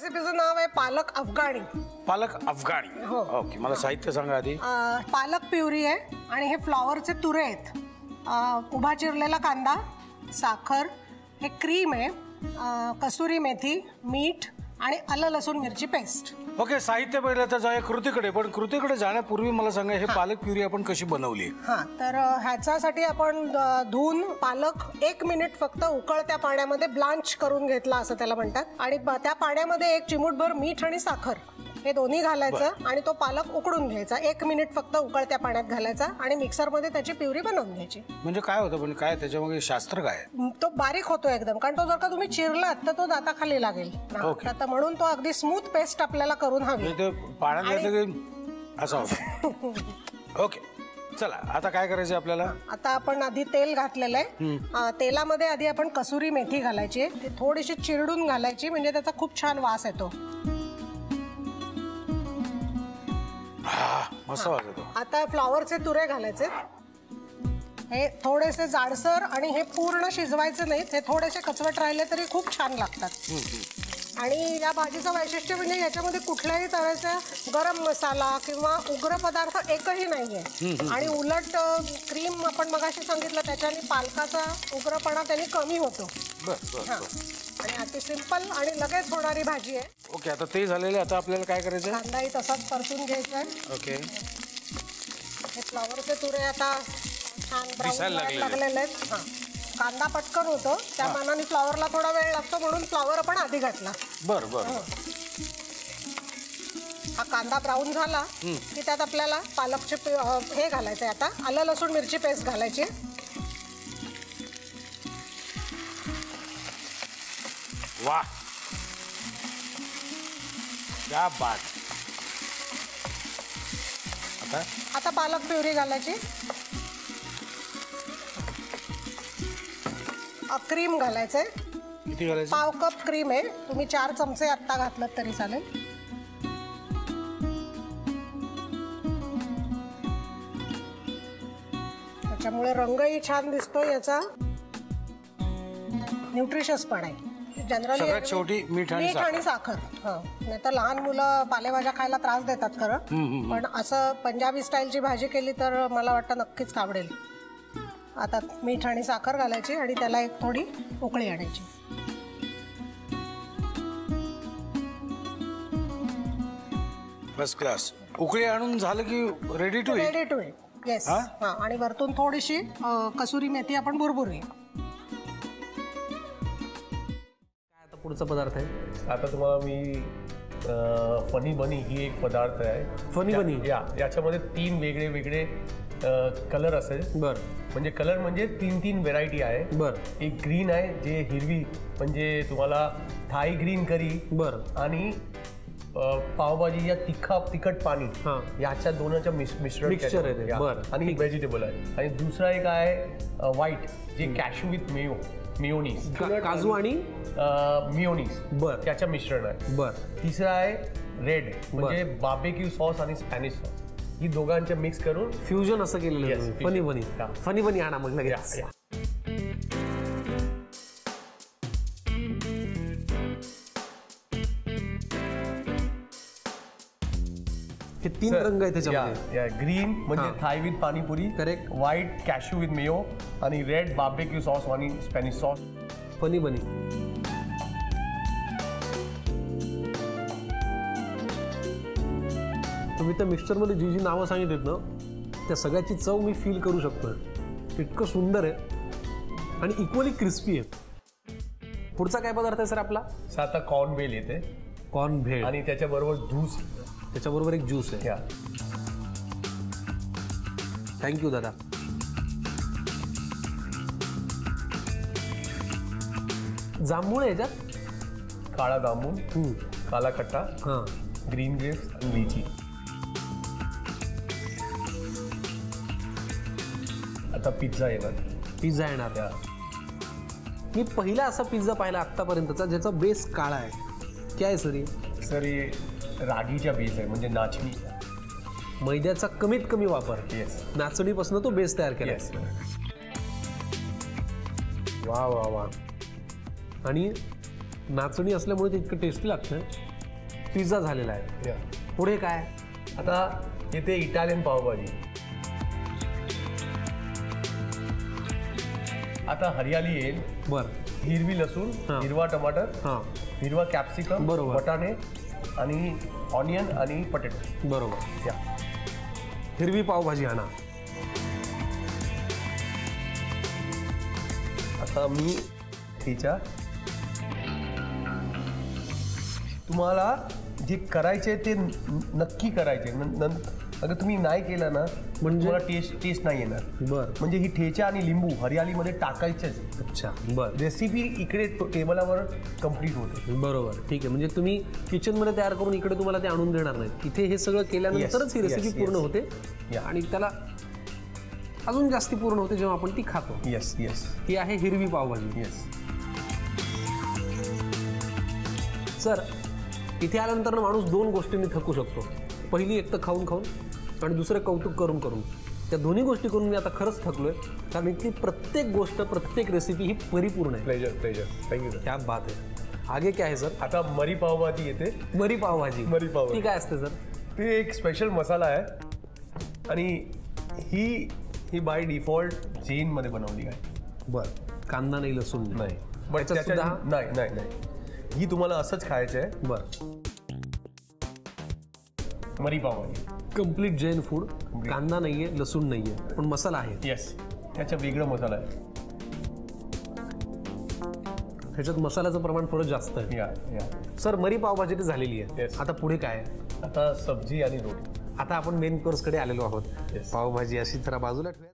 रेसिपीचं नाव आहे पालक अफगाणी. पालक अफगाणी. ओके, मला साहित्य सांगा आधी. पालक प्युरी आहे आणि हे फ्लॉवरचे तुरे आहेत, उभा चिरलेला कांदा, साखर, हे क्रीम आहे, कसुरी मेथी, मीठ आणि आलं लसूण मिरची पेस्ट. ओके, साहित्य पहिलं तर जाऊया कृतीकडे. पण कृतीकडे जाण्यापूर्वी मला सांगा हे पालक प्युरी आपण कशी बनवली? तर ह्याच्यासाठी आपण धुवून पालक 1 मिनिट फक्त उकळत्या पाण्यामध्ये ब्लांच करून घेतला असं त्याला म्हणतात. आणि त्या पाण्यामध्ये 1 चिमूटभर मीठ आणि साखर हे दोन्ही घालायचं आणि तो पालक उकडून घ्यायचा. 1 मिनिट फक्त उकळत्या पाण्यात घालायचा आणि मिक्सरमध्ये त्याची प्युरी बनवून घ्यायची. म्हणजे काय होतं, पण काय त्याच्यामध्ये शास्त्र काय? तो बारीक होतो एकदम, कारण तो जर का तुम्ही चिरलात तर तो दाताखाली लागेल. आता म्हणून तो अगदी स्मूथ पेस्ट आपल्याला करून हवी. पाण्यात घातलं की असं होतं. ओके, चला आता काय करायचं आपल्याला? आता आपण आधी तेल घातलेलं आहे. तेलामध्ये आधी आपण कसुरी मेथी घालायची, ती थोडीशी चिरडून घालायची म्हणजे त्याचा खूप छान वास येतो. मस्त वास येतो. आता फ्लॉवरचे तुरे घालायचे, हे थोडेसे जाडसर आणि हे पूर्ण शिजवायचे नाहीत, हे थोडेसे कचवट राहिले तरी खूप छान लागतात. आणि या भाजीचं वैशिष्ट्य म्हणजे याच्यामध्ये कुठल्याही तऱ्हेचा गरम मसाला किंवा उग्र पदार्थ एकही नाहीये. आणि उलट क्रीम आपण मगाशी सांगितलं त्याच्याने पालकाचा उग्रपणा त्याने कमी होतो. आणि अति सिंपल आणि लगेच होणारी भाजी आहे. ओके, आता ते झालेले, आता आपल्याला काय करायचं? कांदाही तसाच परतून घ्यायचा आहे. ओके, हे फ्लॉवरचे तुरे आता छान ब्राऊन लागलेले आहेत. कांदा पटकन होतो, त्या मानाने फ्लॉवरला थोडा वेळ लागतो म्हणून फ्लॉवर आपण आधी घातला. बरं. हा कांदा ब्राऊन झाला की त्यात आपल्याला पालकचे हे घालायचे. आता आलं लसूण मिरची पेस्ट घालायची. वाह, क्या बात. आता पालक प्युरी घालायची. क्रीम घालायचंय. किती घालायचं? पाव कप क्रीम आहे, तुम्ही 4 चमचे आत्ता घातलं तरी चालेल. त्याच्यामुळे रंगही छान दिसतो याचा, न्यूट्रिशियस पण आहे. सगळ्यात शेवटी मीठ आणि साखर. नाही तर लहान मुलं पालेभाज्या खायला त्रास देतात खरं, पण असं पंजाबी स्टाईलची भाजी केली तर मला वाटतं नक्कीच आवडेल. आता मीठ आणि साखर घालायची आणि त्याला एक थोडी उकळी आणायची. First class. उकळी आणून झालं की रेडी टू इट. येस. आणि वरतून थोडीशी कसुरी मेथी आपण भुरभुरूया. पुढचा पदार्थ आहे आता तुम्हाला मी फनी बनी ही एक पदार्थ आहे. फनी बनी याच्यामध्ये 3 वेगळे कलर असेल. म्हणजे कलर म्हणजे 3 व्हेरायटी आहे. एक ग्रीन आहे जे हिरवी, म्हणजे तुम्हाला थाई ग्रीन करी. आणि पावभाजी या तिखट पाणी याच्या दोनाच्या मिश्रण आणि एक व्हेजिटेबल आहे. आणि दुसरा एक आहे व्हाईट जे कॅशू विथ मियोनीज, काजू आणि मियोनीज त्याच्या मिश्रण आहे. तिसरा आहे रेड म्हणजे बार्बेक्यू सॉस आणि स्पॅनिश सॉस, ही दोघांच्या मिक्स करून फ्युजन असं केलेलं. फनी बनी आणा मग लगेच. हे 3 रंग आहेत त्याच्यामध्ये. ग्रीन म्हणजे Thai with panipuri, correct. White cashew with mayo आणि रेड बार्बेक्यू सॉस आणि स्पॅनिश सॉस. Funny bunny. तुम्ही त्या मिक्सचरमध्ये जी नावं सांगितलीत ना त्या सगळ्याची चव मी फील करू शकतो. इतकं सुंदर आहे आणि इक्वली क्रिस्पी आहे. पुढचा काय पदार्थ आहे सर आपला? आता कॉर्न भेल येते. कॉर्न भेल आणि त्याच्याबरोबर ज्यूस, त्याच्याबरोबर एक ज्यूस आहे. थँक्यू दादा. जांभूळ आहे याच्यात. काळा जांभूळ, काला खट्टा, ग्रीन ग्रेप्स आणि लिची. आता पिझ्झा येणार. मी पहिला असा पिझ्झा पाहिला आतापर्यंतचा ज्याचा बेस काळा आहे. काय सर हे रागीच्या बेस आहे, म्हणजे नाचणी. मैद्याचा कमीत कमी वापर. नाचणीपासून तो बेस तयार केला. वा वा वा. आणि नाचणी असल्यामुळे ते इतकं टेस्टी लागतं. पिझ्झा झालेला आहे. या. पुढे काय? आता येते इटालियन पावभाजी. आता हरियाली येईल. बर. हिरवी लसूण, हा. हिरवा टमाटर, हां हिरवा कॅप्सिकम, बरोबर. वटाणे आणि ऑनियन आणि पटेटो. बरोबर. या. हिरवी पावभाजी आणा. आता मी तिच्या तुम्हाला जे करायचे ते नक्की करायचे. अगर तुम्ही नाही केलं ना म्हणजे? तुम्हाला टेस्ट नाही येणार. बर. म्हणजे ही ठेचा आणि लिंबू हरियालीमध्ये टाकायचेच. अच्छा. बर. रेसिपी इकडे टेबलावर कम्प्लीट होते. बरोबर. ठीक आहे. म्हणजे तुम्ही किचनमध्ये तयार करून इकडे तुम्हाला ते आणून देणार नाहीत. इथे हे सगळं केल्यानंतरच ही Yes, रेसिपी yes, पूर्ण yes. होते. Yeah. आणि त्याला अजून जास्ती पूर्ण होते जेव्हा आपण ती खातो. येस येस ती आहे हिरवी पावभाजी. येस. सर, इथे आल्यानंतर माणूस दोन गोष्टींनी थकू शकतो. पहिली एक तर खाऊन खाऊन आणि दुसरं कौतुक करून करून. त्या दोन्ही गोष्टी करून मी आता खरंच थकलोय. कारण इथली प्रत्येक गोष्ट, प्रत्येक रेसिपी ही परिपूर्ण आहे. Pleasure thank you sir. क्या बात आहे. आगे क्या आहे सर? आता मरी पावभाजी येते. मरी पावभाजी. मरी पावभाजी. ती काय असते सर? ते एक स्पेशल मसाला आहे आणि ही बाय डिफॉल्ट चेनमध्ये बनवली आहे. बरं. कांदा नाही, लसूण नाही. त्याच्यात सुद्धा नाही नाही नाही ही तुम्हाला असंच खायचं आहे. बरं. मरी पावभाजी कम्प्लीट जैन फूड. कांदा नाहीये, लसूण नाहीये, पण मसाला आहे. येस. त्याचा वेगळा मसाला आहे. ह्याच्यात मसाल्याचं प्रमाण थोडं जास्त आहे. या या. सर, मरी पावभाजी तर झालेली आहे. Yes. आता पुढे काय आहे? आता सब्जी आणि रोटी. आता आपण मेन कोर्सकडे आलेलो आहोत. Yes. पावभाजी अशी जरा बाजूला ठेवूया.